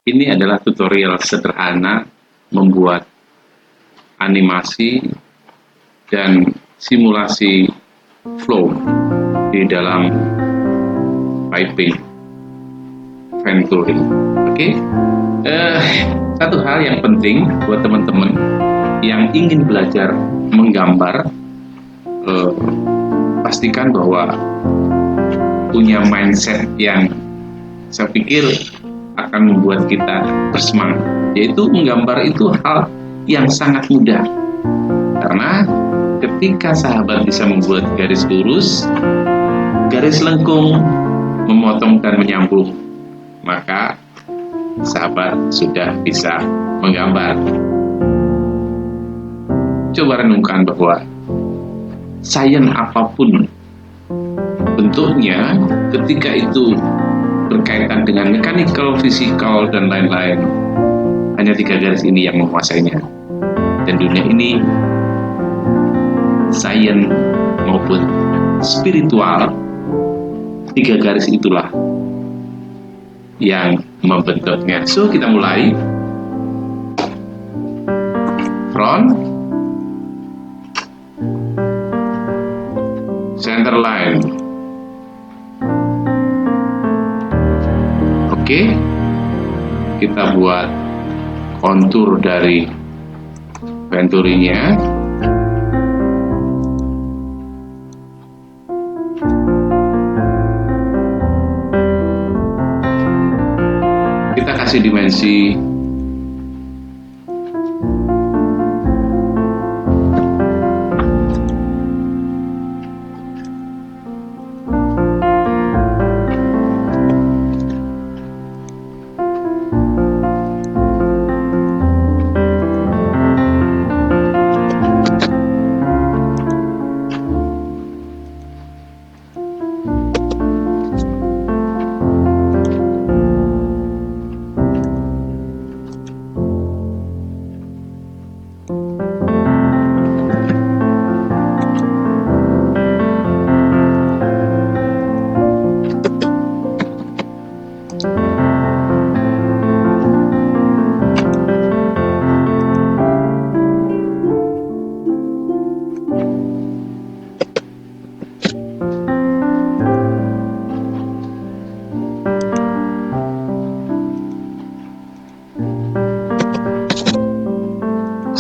Ini adalah tutorial sederhana membuat animasi dan simulasi flow di dalam piping Venturi. Oke. Satu hal yang penting buat teman-teman yang ingin belajar menggambar, pastikan bahwa punya mindset yang saya pikir akan membuat kita bersemangat, yaitu menggambar itu hal yang sangat mudah. Karena ketika sahabat bisa membuat garis lurus, garis lengkung, memotong dan menyambung, maka sahabat sudah bisa menggambar. Coba renungkan bahwa sains apapun bentuknya, ketika itu berkaitan dengan mechanical, physical, dan lain-lain, hanya 3 garis ini yang menguasainya. Dan dunia ini, sains maupun spiritual, 3 garis itulah yang membentuknya. So, kita mulai. Front, center line. Oke, kita buat kontur dari Venturinya. Kita kasih dimensi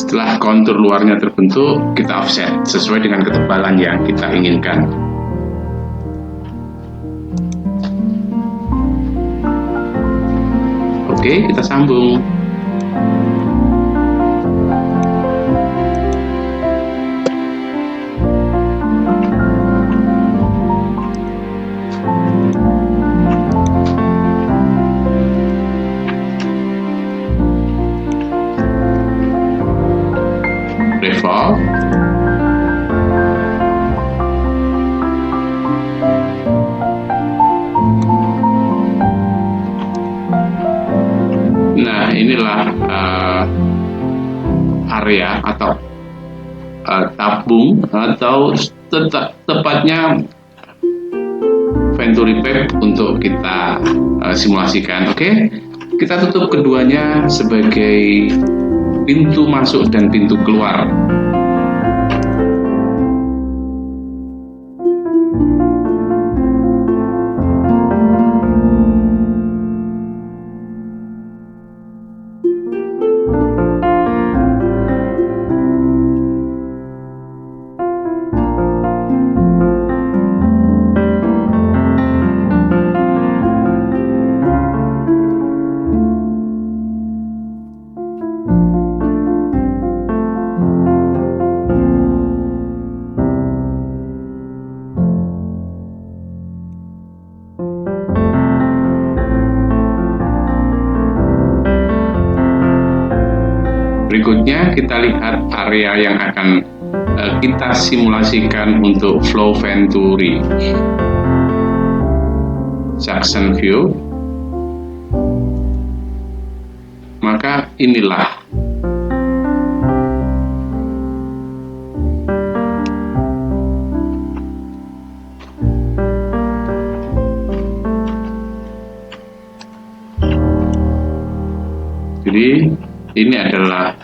setelah kontur luarnya terbentuk, kita offset sesuai dengan ketebalan yang kita inginkan. Oke, kita sambung. Revolve. Nah, inilah area atau tabung atau tepatnya Venturi Pipe untuk kita simulasikan. Oke, kita tutup keduanya sebagai pintu masuk dan pintu keluar. Berikutnya kita lihat area yang akan kita simulasikan untuk flow Venturi. Suction view. Maka inilah Jadi ini adalah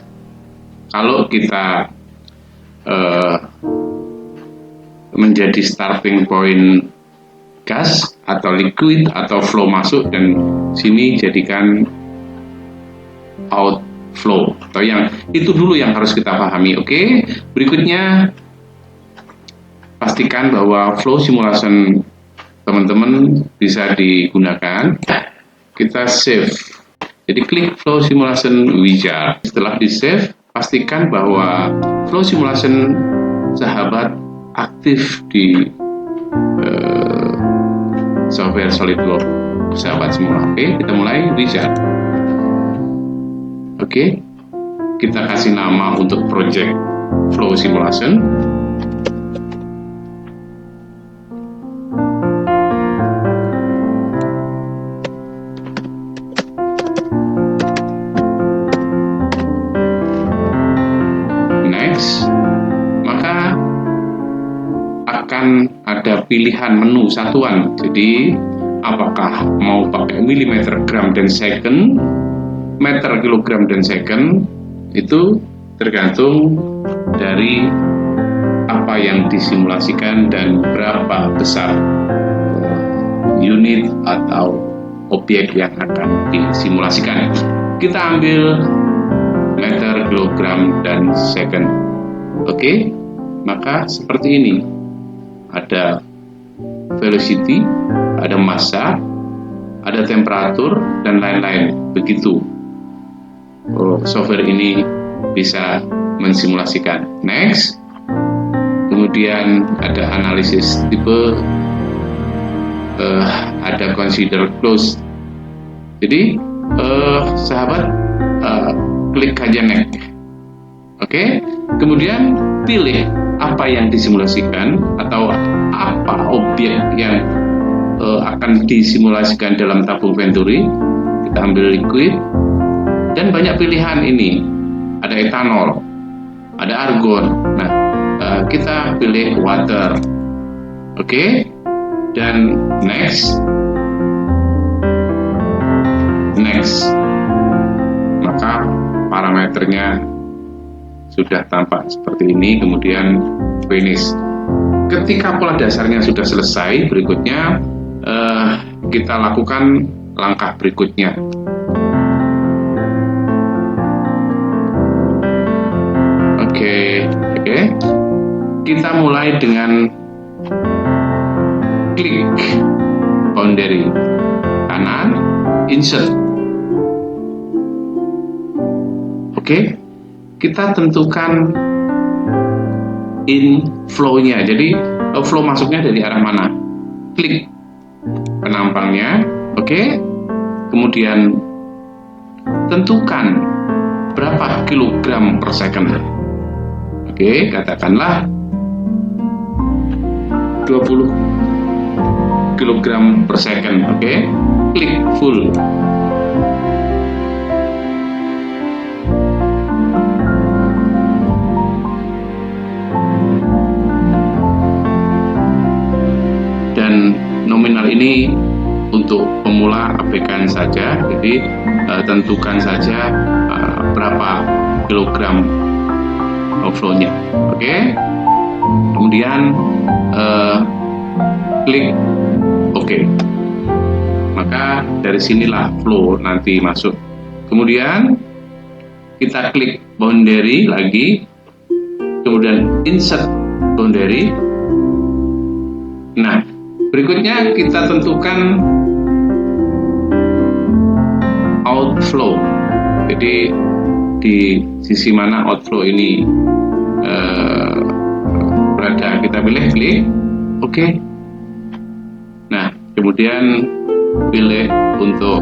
kalau kita menjadi starting point gas atau liquid atau flow masuk, dan sini jadikan outflow, atau yang itu dulu yang harus kita pahami. Oke, berikutnya pastikan bahwa flow simulation teman-teman bisa digunakan. Kita save, jadi klik flow simulation wizard. Setelah di save, pastikan bahwa flow simulation sahabat aktif di software SolidWorks sahabat semua. Oke, kita mulai wizard. Oke, kita kasih nama untuk project flow simulation. Next, maka akan ada pilihan menu satuan. Jadi apakah mau pakai milimeter, gram, dan second, meter, kilogram, dan second, itu tergantung dari apa yang disimulasikan dan berapa besar unit atau objek yang akan disimulasikan. Kita ambil meter, kilogram, dan second. Oke, maka seperti ini. Ada velocity, ada massa, ada temperatur, dan lain-lain. Begitu software ini bisa mensimulasikan. Next, kemudian ada analisis tipe, ada consider close. Jadi sahabat klik aja next. Oke, kemudian pilih apa yang disimulasikan atau apa objek yang akan disimulasikan dalam tabung Venturi. Kita ambil liquid, dan banyak pilihan ini. Ada etanol, ada argon. Nah, kita pilih water. Oke, dan next. Maka parameternya sudah tampak seperti ini. Kemudian finish. Ketika pola dasarnya sudah selesai, berikutnya kita lakukan langkah berikutnya. Oke. Kita mulai dengan klik boundary kanan, insert. Oke, kita tentukan inflow-nya. Jadi flow masuknya dari arah mana? Klik penampangnya. Oke. Kemudian tentukan berapa kilogram per second. Oke, katakanlah 20 kilogram per second. Oke, klik full. Dan nominal ini untuk pemula abaikan saja. Jadi tentukan saja berapa kilogram flow-nya. Oke. Kemudian klik OK. Maka dari sinilah flow nanti masuk. Kemudian kita klik boundary lagi, kemudian insert boundary. Nah, berikutnya kita tentukan outflow. Jadi di sisi mana outflow ini berada, kita pilih klik OK. Nah, kemudian pilih untuk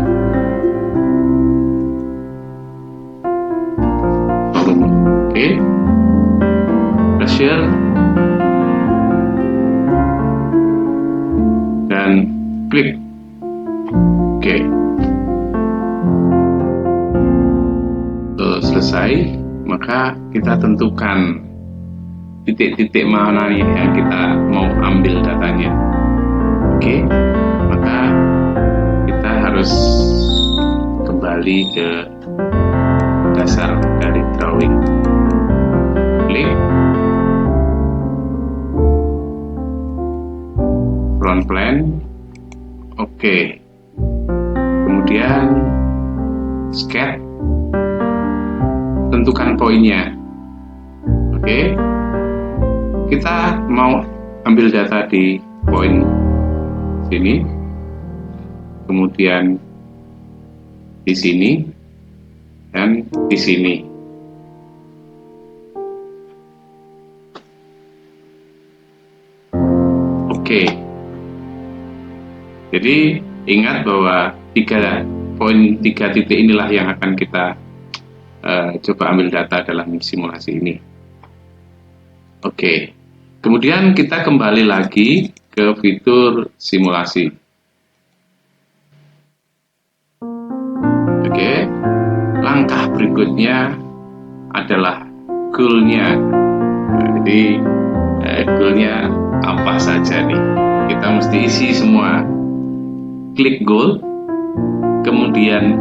volume. Oke. Pressure dan klik OK. Selesai, maka kita tentukan titik-titik mana yang kita mau ambil datanya. Oke, maka kita harus kembali ke dasar dari drawing. Klik front plan, oke. Kemudian sketch, tentukan poinnya. Oke, kita mau ambil data di poin sini, kemudian di sini dan di sini. Oke, jadi ingat bahwa tiga titik inilah yang akan kita coba ambil data dalam simulasi ini. Oke, kemudian kita kembali lagi ke fitur simulasi. Oke, langkah berikutnya adalah goal-nya. Nah, jadi goal-nya apa saja nih? Kita mesti isi semua. Klik goal, kemudian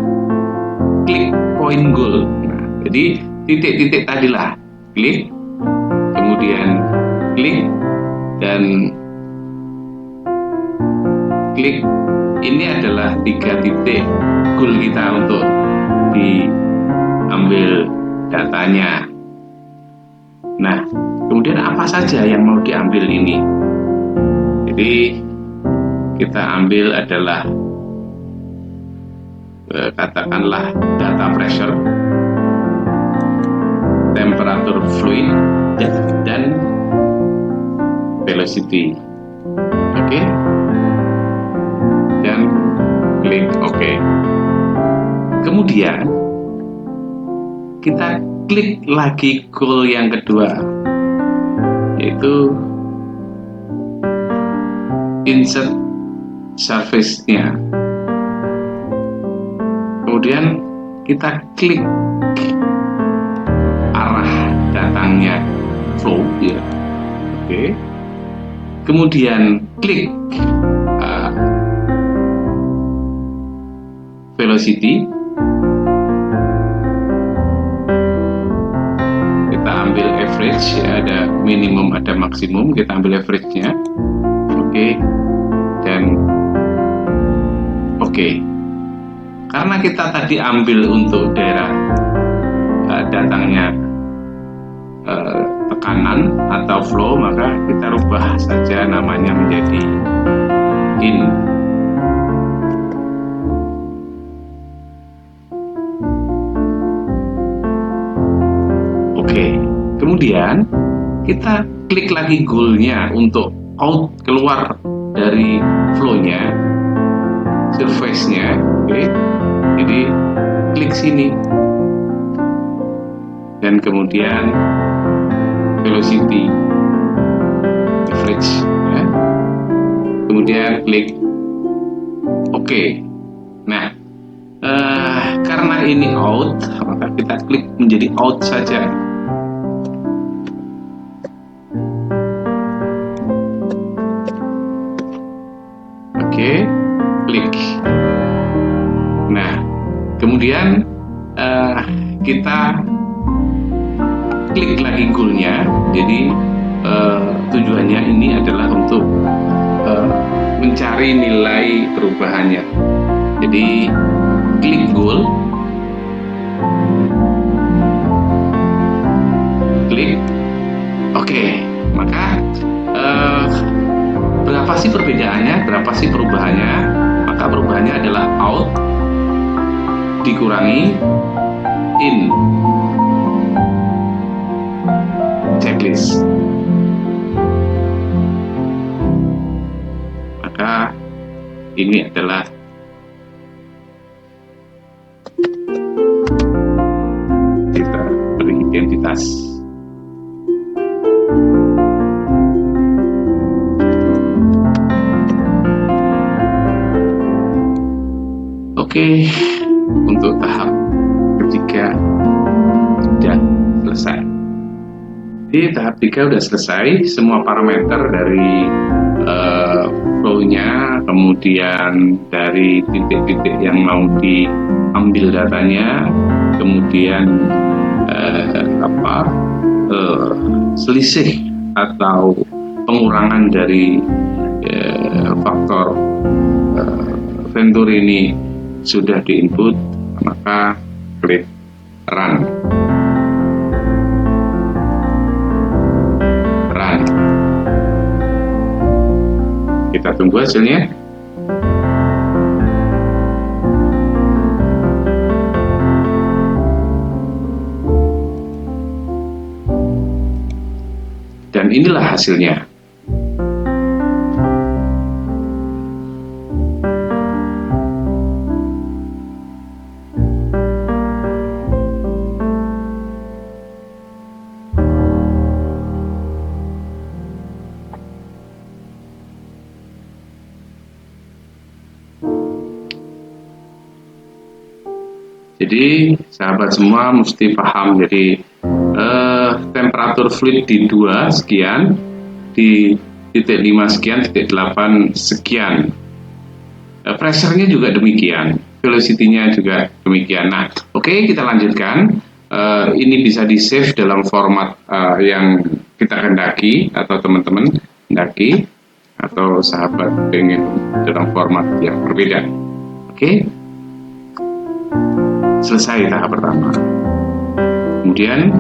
klik point goal. Nah, jadi titik-titik tadilah, klik, kemudian klik, dan klik. Ini adalah 3 titik goal kita untuk diambil datanya. Nah, kemudian apa saja yang mau diambil ini? Jadi kita ambil adalah katakanlah data pressure, temperatur fluid, dan velocity. Oke, dan klik OK. Kemudian kita klik lagi goal yang kedua, yaitu insert surface-nya. Kemudian kita klik arah datangnya, flow ya. Oke. Kemudian klik velocity. Kita ambil average ya, ada minimum ada maksimum, kita ambil average-nya. Oke. Dan oke. Karena kita tadi ambil untuk daerah datangnya tekanan atau flow, maka kita rubah saja namanya menjadi in. Oke, kemudian kita klik lagi goal-nya untuk out, keluar dari flow-nya, surface-nya. Oke, jadi klik sini dan kemudian velocity, average ya. Kemudian klik OK. Nah, karena ini out, maka kita klik menjadi out saja. Oke, klik. Nah, kemudian kita klik lagi goal-nya. Jadi tujuannya ini adalah untuk mencari nilai perubahannya. Jadi klik goal, klik OK. Maka berapa sih perbedaannya? Berapa sih perubahannya? Maka perubahannya adalah out dikurangi in. Checklist. Maka ini adalah kita beri identitas. Oke, untuk tahap ketiga sudah selesai. Di tahap 3 sudah selesai, semua parameter dari flow-nya, kemudian dari titik-titik yang mau diambil datanya, kemudian selisih atau pengurangan dari faktor Venturi ini sudah diinput, maka klik run. Kita tunggu hasilnya. Dan inilah hasilnya. Jadi sahabat semua mesti paham, jadi temperatur fluid di 2 sekian, di titik 5 sekian, titik 8 sekian. Pressure-nya juga demikian, velocity-nya juga demikian. Nah, oke, kita lanjutkan. Ini bisa di-save dalam format yang kita kendaki, atau teman-teman kendaki, atau sahabat pengen dalam format yang berbeda. Oke. Selesai tahap pertama. Kemudian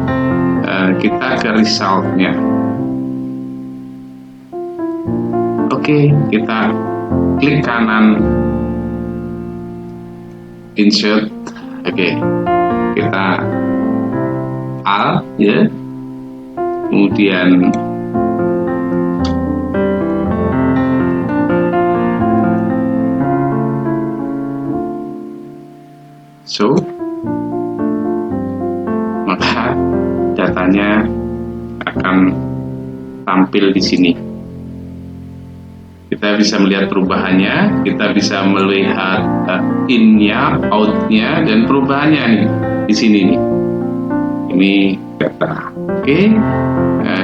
kita ke result-nya. Oke, kita klik kanan insert. Oke, kita Alt ya. Kemudian so, maka datanya akan tampil di sini. Kita bisa melihat perubahannya, kita bisa melihat in-nya, out-nya, dan perubahannya nih di sini nih. Ini data. Oke,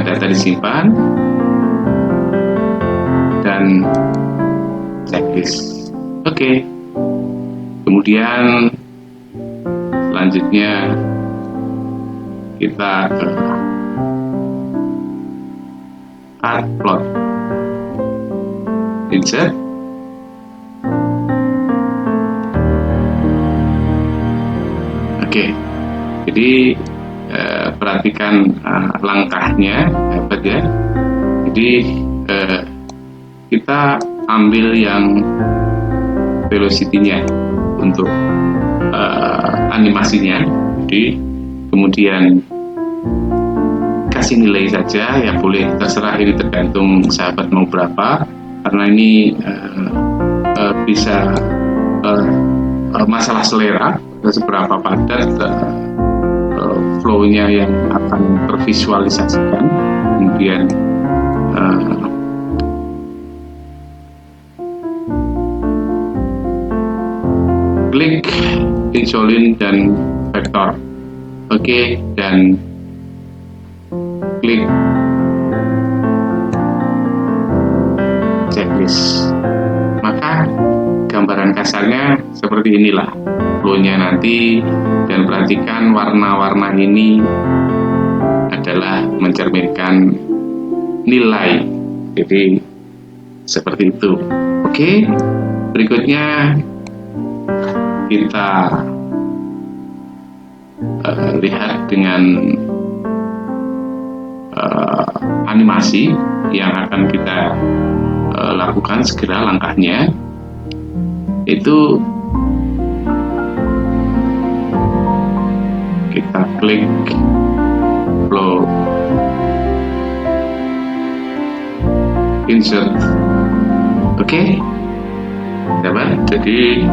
data disimpan dan checklist. Oke. Kemudian selanjutnya kita ke chart plot, insert. Oke, jadi perhatikan langkahnya, hebat ya. Jadi kita ambil yang velocity-nya untuk animasinya. Jadi kemudian kasih nilai saja, ya boleh terserah, ini tergantung sahabat mau berapa, karena ini bisa masalah selera, seberapa padat flow-nya yang akan tervisualisasikan. Kemudian klik insulin dan vektor. Oke, dan klik checklist. Maka gambaran kasarnya seperti inilah flow-nya nanti, dan perhatikan warna-warna ini adalah mencerminkan nilai. Jadi seperti itu. Oke, berikutnya kita lihat dengan animasi yang akan kita lakukan segera. Langkahnya itu kita klik flow, insert. Oke, dapat. Jadi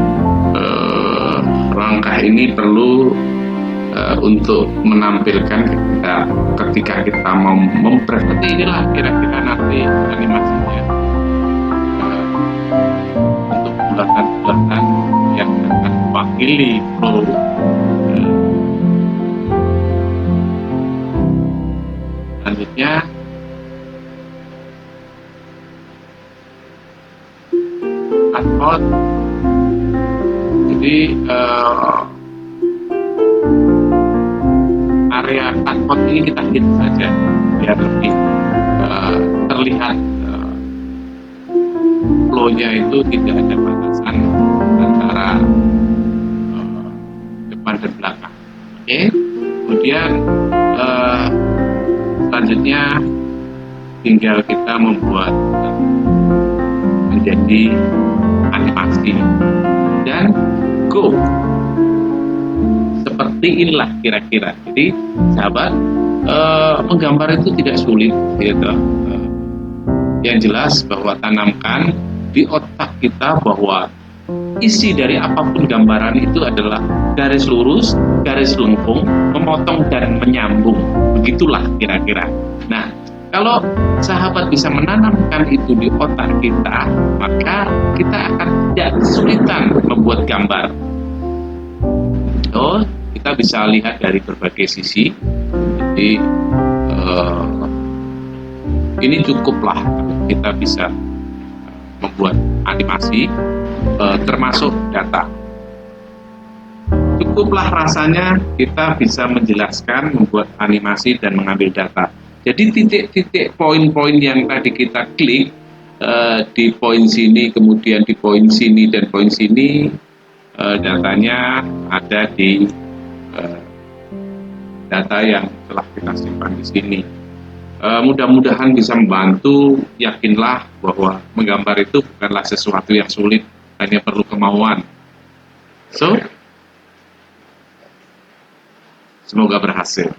langkah ini perlu untuk menampilkan ketika kita mau memperhati, inilah kira-kira nanti animasinya untuk bulatan-bulatan yang akan mewakili flow. Selanjutnya cut out. Jadi area cutpoint ini kita hit saja biar lebih terlihat flow-nya itu tidak ada batasan antara depan dan belakang. Oke, kemudian selanjutnya tinggal kita membuat menjadi animasi dan go. Seperti inilah kira-kira. Jadi sahabat, menggambar itu tidak sulit gitu. Yang jelas bahwa tanamkan di otak kita bahwa isi dari apapun gambaran itu adalah garis lurus, garis lengkung, memotong dan menyambung. Begitulah kira-kira. Nah, kalau sahabat bisa menanamkan itu di otak kita, maka kita akan tidak kesulitan membuat gambar. Oh, kita bisa lihat dari berbagai sisi. Jadi ini cukuplah kita bisa membuat animasi termasuk data. Cukuplah rasanya kita bisa menjelaskan, membuat animasi dan mengambil data. Jadi titik-titik poin-poin yang tadi kita klik di poin sini, kemudian di poin sini dan poin sini, datanya ada di data yang telah kita simpan di sini. Mudah-mudahan bisa membantu. Yakinlah bahwa menggambar itu bukanlah sesuatu yang sulit, hanya perlu kemauan. So, semoga berhasil.